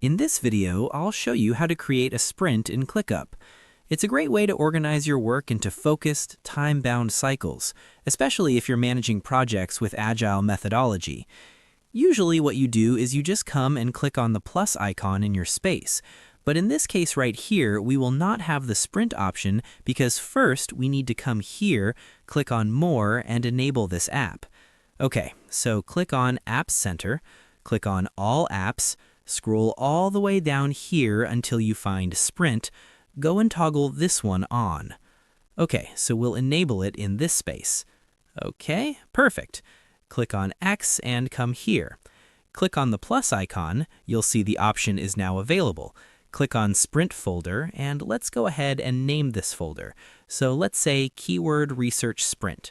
In this video, I'll show you how to create a sprint in Clickup. It's a great way to organize your work into focused, time-bound cycles, especially if you're managing projects with Agile methodology. Usually what you do is you just come and click on the plus icon in your space. But in this case right here, we will not have the sprint option because first we need to come here, click on More, and enable this app. Okay, so click on App Center, click on All Apps, scroll all the way down here until you find Sprint. Go and toggle this one on. Okay, so we'll enable it in this space. Okay, perfect. Click on X and come here. Click on the plus icon, you'll see the option is now available. Click on Sprint folder, and let's go ahead and name this folder. So let's say Keyword Research Sprint.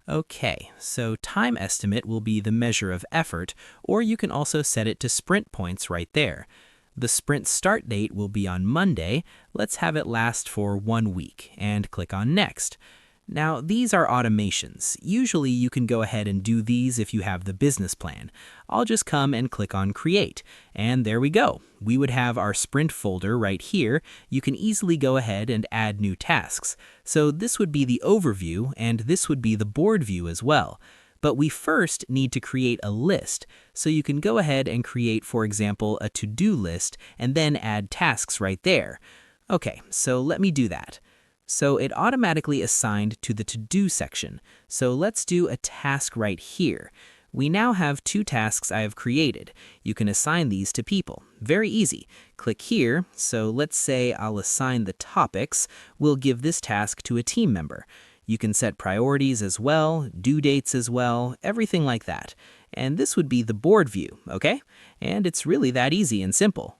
Okay, so time estimate will be the measure of effort, or you can also set it to sprint points right there. The sprint start date will be on Monday. Let's have it last for 1 week, and click on Next. Now, these are automations. Usually you can go ahead and do these if you have the business plan. I'll just come and click on Create, and there we go. We would have our sprint folder right here. You can easily go ahead and add new tasks. So this would be the overview, and this would be the board view as well. But we first need to create a list. So you can go ahead and create, for example, a to-do list, and then add tasks right there. Okay, so let me do that. So it automatically assigned to the to-do section. So let's do a task right here. We now have 2 tasks I have created. You can assign these to people. Very easy. Click here. So let's say I'll assign the topics. We'll give this task to a team member. You can set priorities as well, due dates as well, everything like that. And this would be the board view, okay? And it's really that easy and simple.